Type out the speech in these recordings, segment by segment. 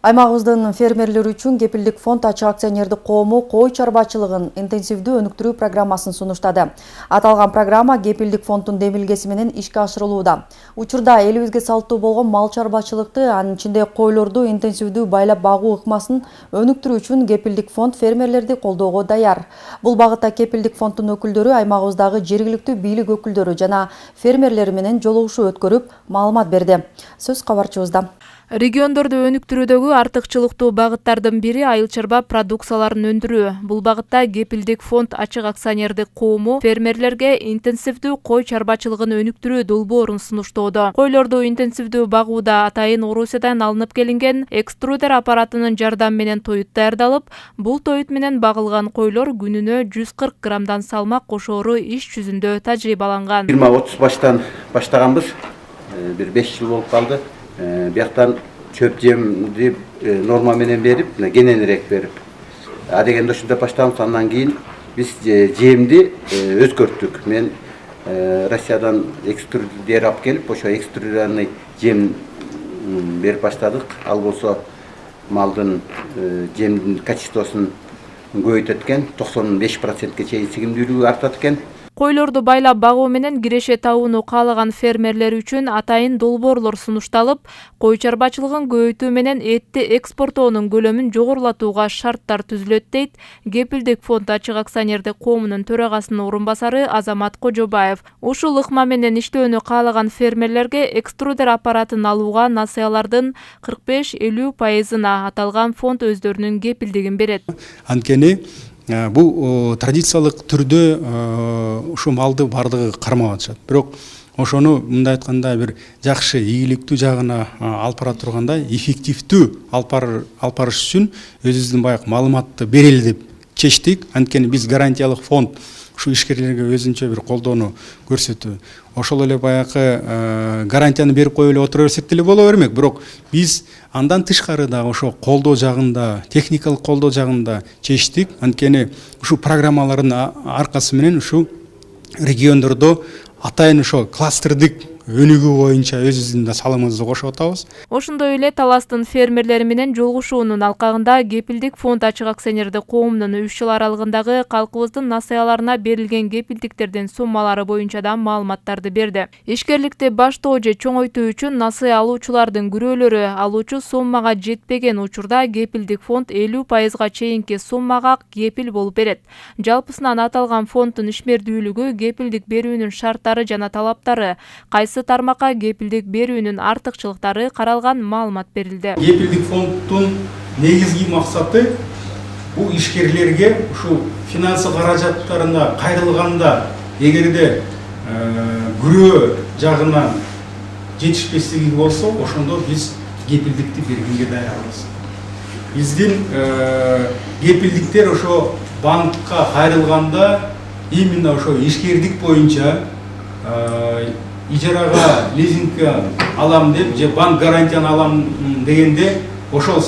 Аймагыбыздын фермерлери үчүн Кепилдик фонд ачык акционердик коому кой чарбачылыгын интенсивдүү өнүктүрүү программасын сунуштады. Аталган программа Кепилдик фонддун демилгеси менен ишке ашырылууда. Учурда элибизге салттуу болгон мал чарбачылыкты, анын ичинде койлорду интенсивдүү байлап багуу ыкмасын өнүктүрүү үчүн Кепилдик фонд фермерлерди колдоого даяр. Бул багытта Кепилдик фонддун өкүлдөрү аймагыбыздагы жергиликтүү бийлик өкүлдөрү жана фермерлер менен жолугушуу өткөрүп, маалымат берди. Сөз кабарчыбызда. Региондорду өнүктүрүүдөгү артыкчылыктуу багыттардын бири айыл чарба продукцияларын өндүрүү. Бул багытта Кепилдик фонд ачык акционердик коому фермерлерге интенсивдүү кой чарбачылыгын өнүктүрүү долбоорун сунуштоодо. Койлорду интенсивдүү багууда атайын Орусиядан алынып келинген экструдер аппаратынын жардамы менен тоют даярдалып, бул тоют менен багылган койлор күнүнө 140 граммдан салмак кошоору иш жүзүндө тажрыйбаланган. 20-30 баштан баштаганбыз. Бир 5 жыл болуп калды. Бияктан чөп жемди норма менен берип, кененирээк берип. Дегенде ушунда баштаганбыз, андан кийин биз жемди өзгөрттүк. Мен Россиядан экструдер алып келип, ошо экструдерный жем берип баштадык. Ал болсо малдын жемдин качествосун көбөйтөт экен, 95%-ке чейин сигимдүүлүгү артат экен. Койлорду байлап багуу менен киреше табууну каалаган фермерлер үчүн атайын долбоорлор сунушталып, кой чарбачылыгын көбөйтүү менен этти экспорттоонун көлөмүн жогорулатууга шарттар түзүлөт дейт Кепилдик фонд ачык акционердик коомунун төрагасынын орун басары Азамат Кожобаев. Ушул ыкма менен иштөөнү каалаган фермерлерге экструдер аппаратын алууга насыялардын 45-50%-на аталган фонд өздөрүнүн кепилдигин берет. Анткени бул традициялык түрдө ушу малды бардыгы кармап атышат. Бирок ошону мындай айтканда бир жакшы ийгиликтүү жагына алып бара турганда эффективдүү алып барыш үчүн өзүбүздүн баягы маалыматты берели деп чечтик. Анткени биз гарантиялык фонд ушу ишкерлерге өзүнчө бир колдоону көрсөтүү. Ошол эле баягы гарантияны берип коюп эле отура берсек деле боло бермек. Бирок биз андан тышкары дагы ошо колдоо жагында, техникалык колдоо жагында чечтик. Анткени ушу программалардын аркасы менен ушу региондордо атайын ошо кластердик өнүгүү боюнча өзүбүздүн да салымыбызды кошуп атабыз. Ошондой эле Таластын фермерлери менен жолугушуунун алкагында Кепилдик фонд ачык акционердик коомунун 3 жыл аралыгындагы калкыбыздын насыяларына берилген кепилдиктердин суммалары боюнча да маалыматтарды берди. Ишкерликти баштоо же чоңойтуу үчүн насыя алуучулардын күрөөлөрү алуучу суммага жетпеген учурда Кепилдик фонд 50%-га чейинки суммага кепил болуп берет. Жалпысынан аталган фонддун ишмердүүлүгү, кепилдик берүүнүн шарттары жана талаптары, кайсы тармакка кепилдик берүүнүн артыкчылыктары каралган маалымат берилди. Кепилдик фонддун негизги максаты бул ишкерлерге ушу финансы каражаттарына кайрылганда эгерде күрөө жагынан жетишпестиги болсо, ошондо биз кепилдикти бергенге даярбыз. Биздин кепилдиктер ошо банкка кайрылганда именно ошо ишкердик боюнча ижарага, лизингке алам деп, же банк гарантияны алам дегенде, ошол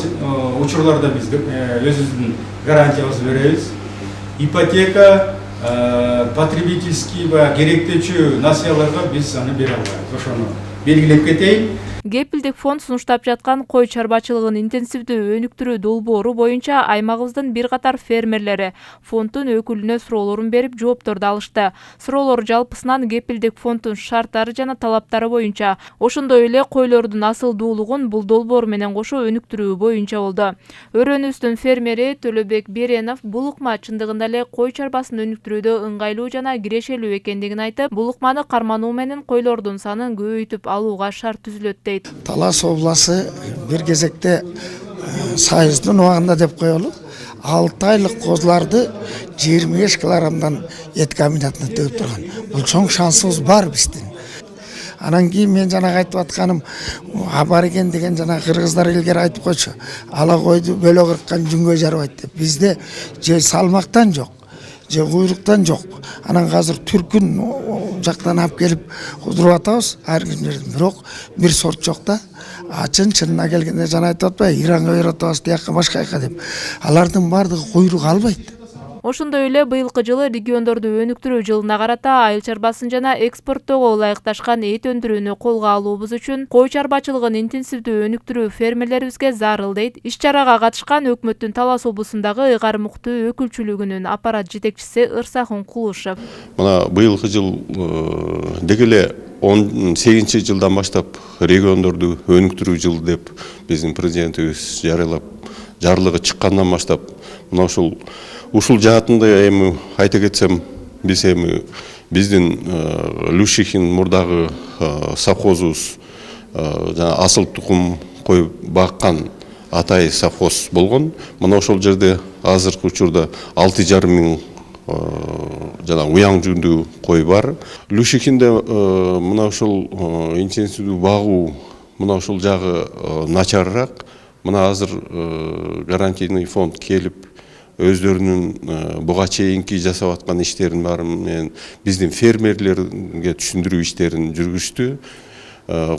учурларда биз өзүбүздүн гарантиябызды беребиз. Ипотека, потребительский керектечү насыяларга биз аны бере албайбыз. Ошону белгилеп кетейин. Кепилдик фонд сунуштап жаткан кой чарбачылыгын интенсивдүү өнүктүрүү долбоору боюнча аймагыбыздын бир катар фермерлери фонддун өкүлүнө суроолорун берип, жоопторду алышты. Суроолор жалпысынан Кепилдик фонддун шарттары жана талаптары боюнча, ошондой эле койлордун асылдуулугун бул долбоор менен кошо өнүктүрүү боюнча болду. Өрөөнүбүздүн фермери Төлөбек Беренов бул ыкма чындыгында эле кой чарбасын өнүктүрүүдө ыңгайлуу жана кирешелүү экендигин айтып, бул ыкманы кармануу менен койлордун санын көбөйтүп алууга шарт түзүлөт дейт. Талас обласы бир кезекте сайыздын убагында деп коелу. 6 айлык козуларды 25 килограммдан эт комбинатына төгүп турган. Бул чоң шансыбыз бар биздин. Анан кийин мен жанагы айтып атканым бар экен деген жана кыргыздар илгери айтып койчу. Ала койду бөлө кырккан жүнгө жарбайт деп. Бизде же салмактан жок, же куйруктан жок. Анан азыр түркүн жактан алып келип кудуруп атабыз ар ким жерден. Бирок бир сорт жок да. Чынына келгенде жана айтып атпайбы, Иранга берип атабыз, тияка башка жака деп. Алардын бардыгы куйрук албайт. Ошондой эле быйылкы жылы региондорду өнүктүрүү жылына карата айыл чарбасын жана экспорттоого ылайыкташкан эт өндүрүүнү колго алуубуз үчүн кой чарбачылыгын интенсивдүү өнүктүрүү фермерлерибизге зарыл дейт иш чарага катышкан өкмөттүн Талас облусундагы ыйгар муктуу өкүлчүлүгүнүн аппарат жетекчиси Ырсахун Кулушев. Мына быйылкы жыл деги эле 18-жылдан баштап региондорду өнүктүрүү жылы деп биздин президентибиз жарыялап жарлыгы чыккандан баштап мына ушул жаатында эми айта кетсем биз эми биздин Люшихин мурдагы совхозубуз жана асыл тукум кой баккан Атай совхоз болгон. Мына ошол жерде азыркы учурда 6,5 миң жана уяң жүндүү кой бар. Люшихинде мына ушул интенсивдүү багуу мына ушул жагы начарыраак. Мына азыр гарантийный фонд келип өздөрүнүн буга чейинки жасап аткан иштерин баары менен биздин фермерлерге түшүндүрүү иштерин жүргүздү.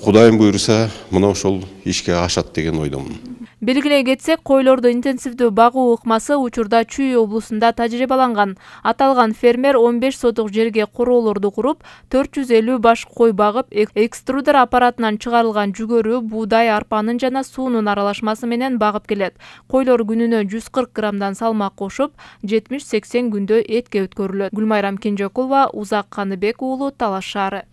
Кудайым буйруса мына ошол ишке ашат деген ойдомун. Белгилей кетсек, койлорду интенсивдүү багуу ыкмасы учурда Чүй облусунда тажрыйбаланган. Аталган фермер 15 сотук жерге короолорду куруп, 450 баш кой багып, экструдер аппаратынан чыгарылган жүгөрү, буудай, арпанын жана суунун аралашмасы менен багып келет. Койлор күнүнө 140 граммдан салмак кошуп, 70-80 күндө этке өткөрүлөт. Гүлмайрам Кенжекулова, Узак Каныбек уулу, Талас шаары.